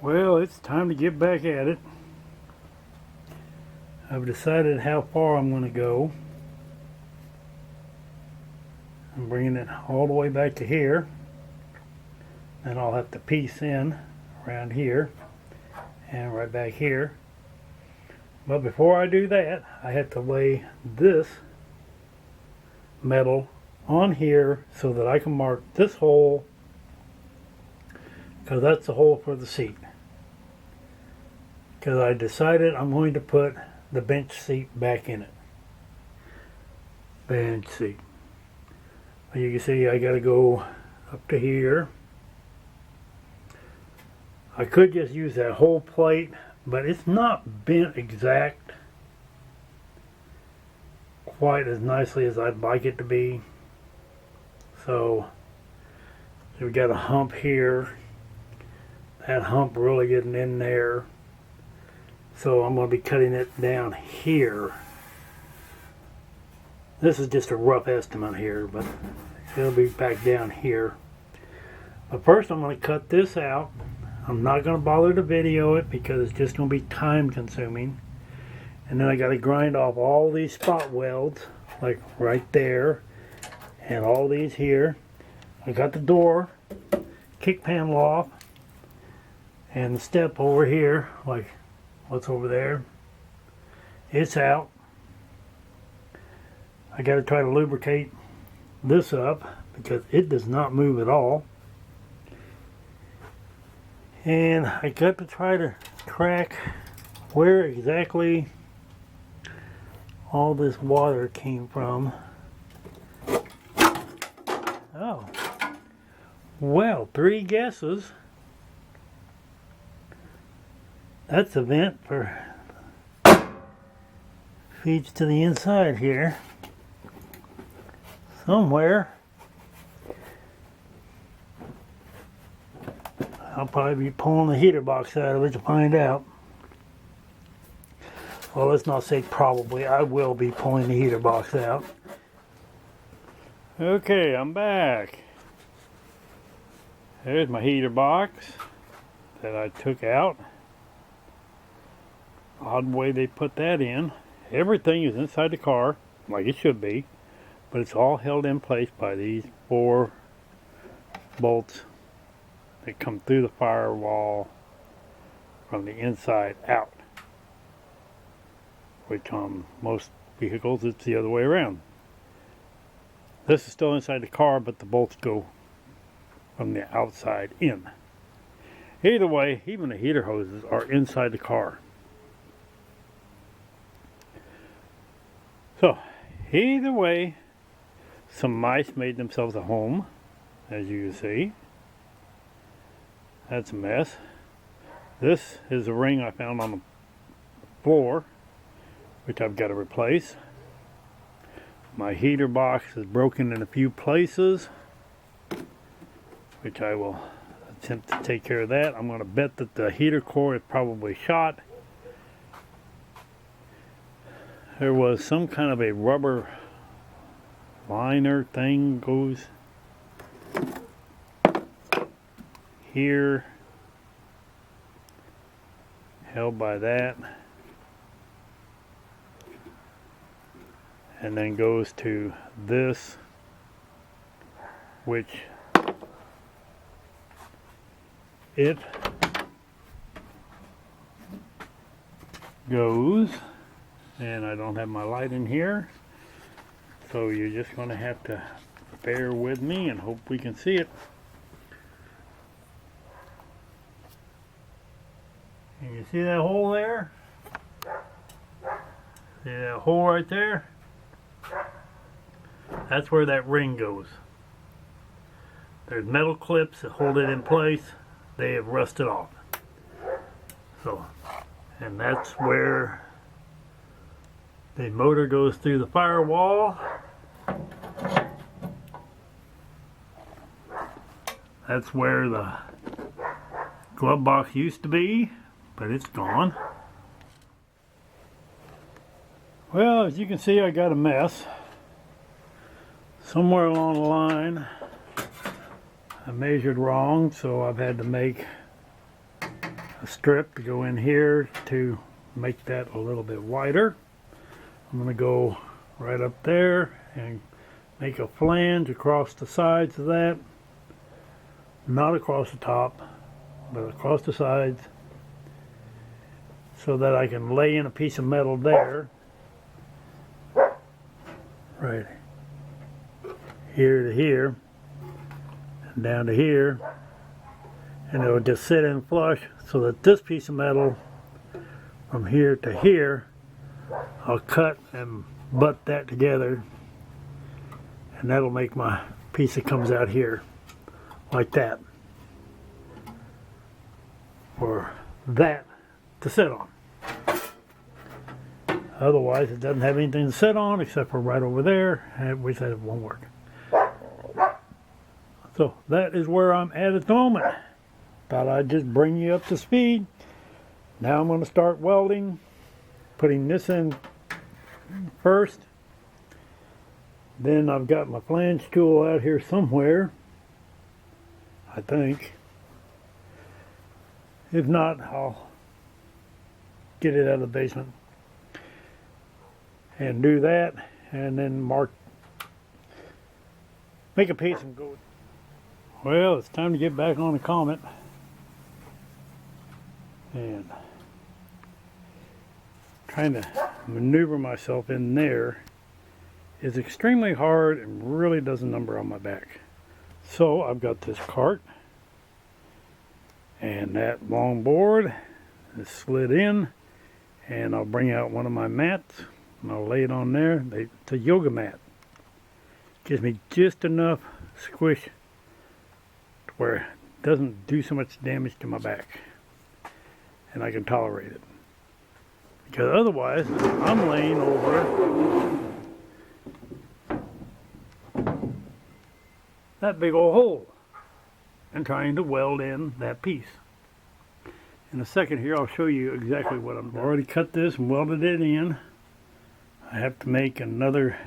Well, it's time to get back at it. I've decided how far I'm going to go. I'm bringing it all the way back to here. Then I'll have to piece in around here and right back here. But before I do that, I have to lay this metal on here so that I can mark this hole, because that's the hole for the seat. Because I decided I'm going to put the bench seat back in it. Bench seat. You can see I got to go up to here. I could just use that whole plate, but it's not bent exact quite as nicely as I'd like it to be. So we got a hump here. That hump really getting in there. So I'm going to be cutting it down here. This is just a rough estimate here, but it'll be back down here. But first I'm going to cut this out. I'm not going to bother to video it because it's just going to be time consuming. And then I got to grind off all these spot welds, like right there, and all these here. I got the door, kick panel off, and the step over here, like what's over there, it's out. I got to try to lubricate this up because it does not move at all. And I got to try to track where exactly all this water came from. Oh, well, 3 guesses. That's a vent for feeds to the inside here somewhere. I'll probably be pulling the heater box out of it to find out. Well, let's not say probably. I will be pulling the heater box out. Okay, I'm back. There's my heater box that I took out. Odd way they put that in. Everything is inside the car, like it should be, but it's all held in place by these 4 bolts that come through the firewall from the inside out, which on most vehicles it's the other way around. This is still inside the car, but the bolts go from the outside in. Either way, even the heater hoses are inside the car. So, either way, some mice made themselves a home, as you can see. That's a mess. This is a ring I found on the floor, which I've got to replace. My heater box is broken in a few places, which I will attempt to take care of that. I'm going to bet that the heater core is probably shot. There was some kind of a rubber liner thing goes here, held by that, and then goes to this, which it goes, and I don't have my light in here, so you're just going to have to bear with me and hope we can see it. And you see that hole there? See that hole right there? That's where that ring goes. There's metal clips that hold it in place. They have rusted off. So, and that's where the motor goes through the firewall. That's where the glove box used to be, but it's gone. Well, as you can see, I got a mess. Somewhere along the line, I measured wrong, so I've had to make a strip to go in here to make that a little bit wider. I'm going to go right up there and make a flange across the sides of that. Not across the top, but across the sides, so that I can lay in a piece of metal there, right here to here, and down to here, and it will just sit in flush, so that this piece of metal from here to here, I'll cut and butt that together, and that'll make my piece that comes out here like that, for that to sit on. Otherwise it doesn't have anything to sit on except for right over there, and we said it won't work. So that is where I'm at the moment. Thought I'd just bring you up to speed. Now I'm going to start welding, putting this in first. Then I've got my flange tool out here somewhere, I think. If not, I'll get it out of the basement and do that, and then make a piece and go. Well, it's time to get back on the Comet, and trying to maneuver myself in there is extremely hard and really does a number on my back. So I've got this cart, and that long board is slid in, and I'll bring out one of my mats and I'll lay it on there. It's a yoga mat. Gives me just enough squish to where it doesn't do so much damage to my back, and I can tolerate it, because otherwise I'm laying over that big old hole and trying to weld in that piece. In a second here I'll show you exactly what I've already cut this and welded it in. I have to make another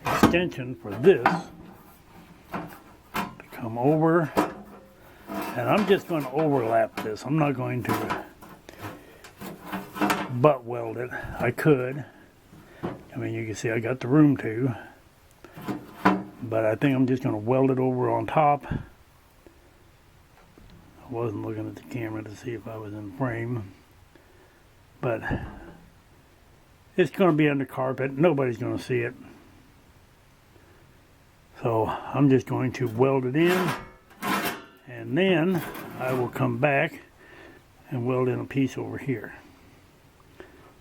extension for this to come over, and I'm just going to overlap this. I'm not going to butt weld it. I could. I mean, you can see I got the room to, but I think I'm just going to weld it over on top. I wasn't looking at the camera to see if I was in frame, but it's going to be under carpet. Nobody's going to see it. So I'm just going to weld it in, and then I will come back and weld in a piece over here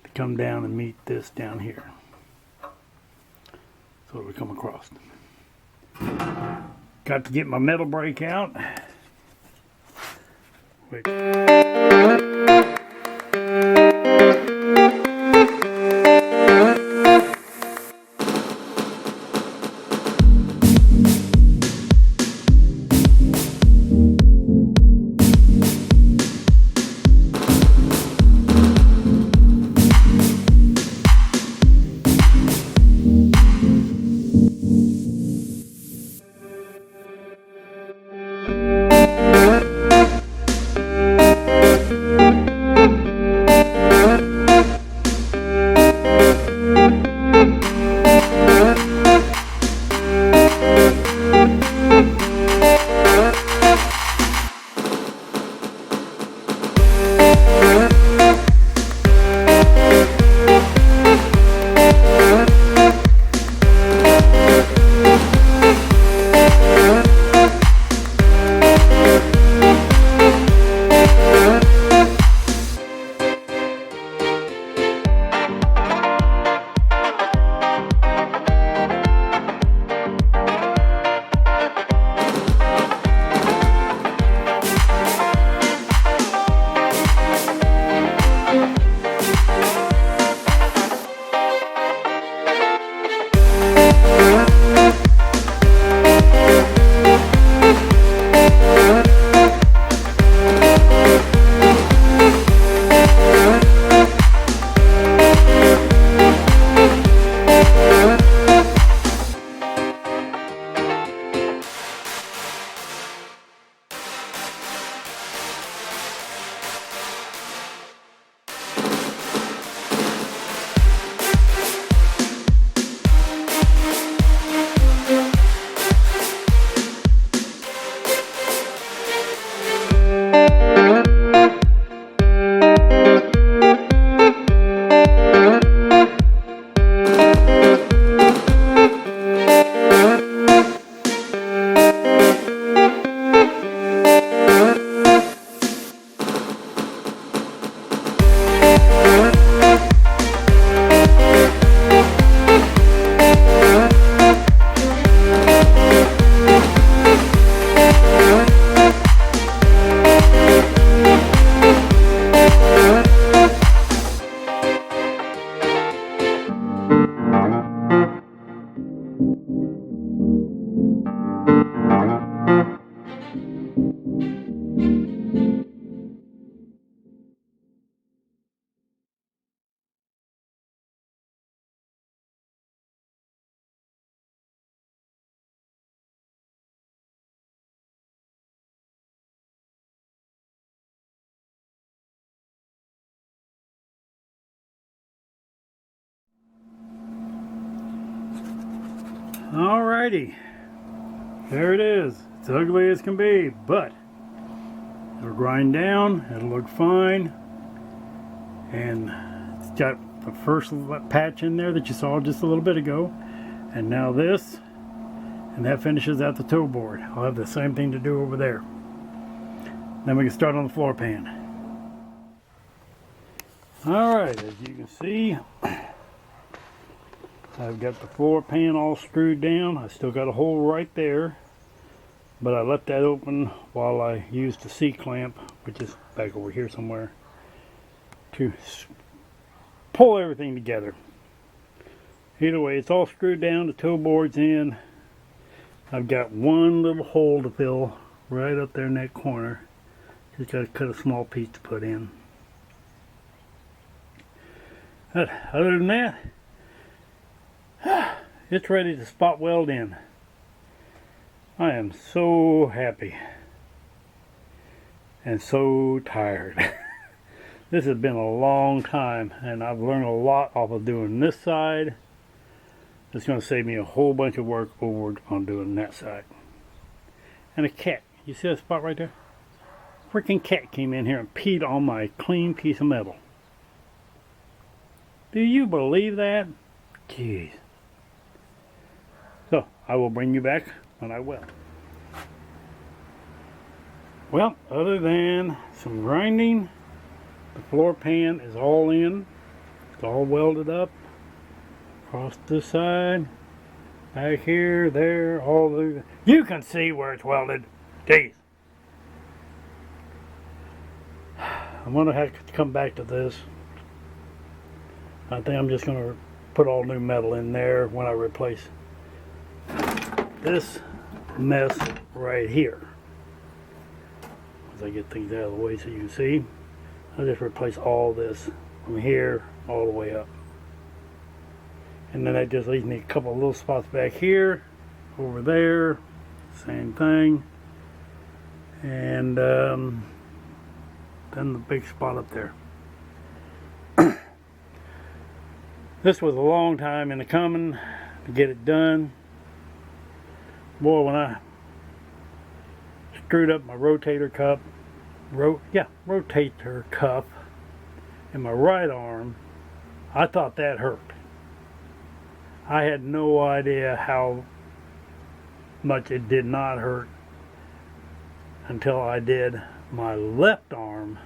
to come down and meet this down here. So it'll come across. Got to get my metal brake out. Wait. Alrighty, there it is. It's ugly as can be, but it'll grind down, it'll look fine, and it's got the first patch in there that you saw just a little bit ago, and now this, and that finishes out the toe board. I'll have the same thing to do over there. Then we can start on the floor pan. Alright, as you can see, I've got the floor pan all screwed down. I still got a hole right there, but I left that open while I used the C-clamp, which is back over here somewhere, to pull everything together. Either way, it's all screwed down, the toe board's in. I've got one little hole to fill right up there in that corner. Just got to cut a small piece to put in. But other than that, it's ready to spot weld in. I am so happy and so tired. This has been a long time, and I've learned a lot off of doing this side. It's going to save me a whole bunch of work over on doing that side. And a cat. You see that spot right there? Freaking cat came in here and peed on my clean piece of metal. Do you believe that? Jeez. So, I will bring you back when I weld. Well, other than some grinding, the floor pan is all in. It's all welded up. Across this side, back here, there, all the... You can see where it's welded. Jeez. I'm going to have to come back to this. I think I'm just going to put all new metal in there when I replace this mess right here. As I get things out of the way so you can see, I'll just replace all this from here all the way up. And then that just leaves me a couple of little spots back here, over there, same thing. And then the big spot up there. This was a long time in the coming to get it done. Boy, when I screwed up my rotator cuff in my right arm, I thought that hurt. I had no idea how much it did not hurt until I did my left arm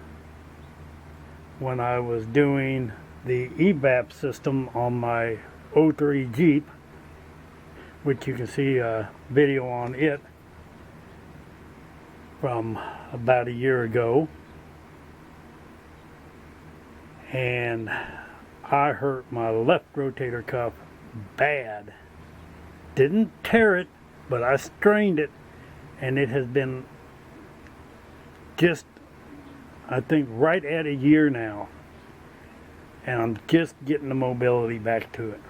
when I was doing the evap system on my '03 Jeep, which you can see a video on it from about a year ago. And I hurt my left rotator cuff bad. Didn't tear it, but I strained it, and it has been just, I think, right at a year now, and I'm just getting the mobility back to it.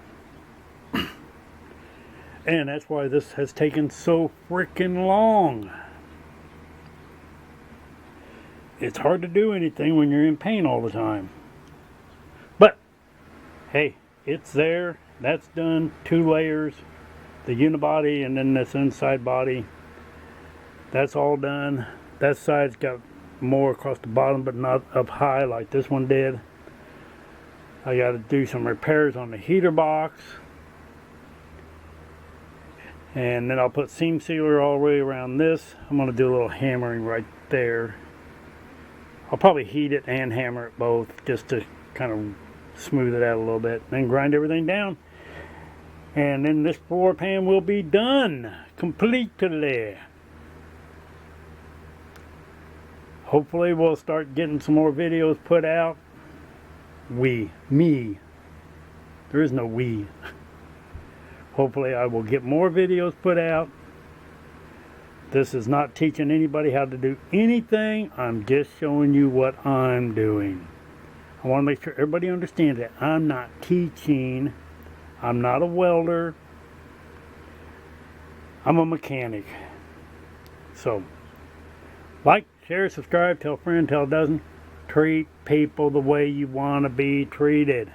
And that's why this has taken so freaking long. It's hard to do anything when you're in pain all the time. But hey, it's there. That's done. 2 layers, the unibody and then this inside body. That's all done. That side's got more across the bottom, but not up high like this one did. I got to do some repairs on the heater box, and then I'll put seam sealer all the way around this. I'm going to do a little hammering right there. I'll probably heat it and hammer it both just to kind of smooth it out a little bit, then grind everything down, and then this floor pan will be done completely. Hopefully we'll start getting some more videos put out. Me. There is no we. Hopefully I will get more videos put out. This is not teaching anybody how to do anything. I'm just showing you what I'm doing. I want to make sure everybody understands that I'm not teaching. I'm not a welder. I'm a mechanic. So, like, share, subscribe, tell a friend, tell a dozen. Treat people the way you want to be treated.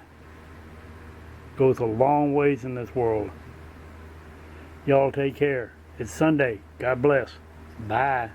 Goes a long ways in this world. Y'all take care. It's Sunday. God bless. Bye.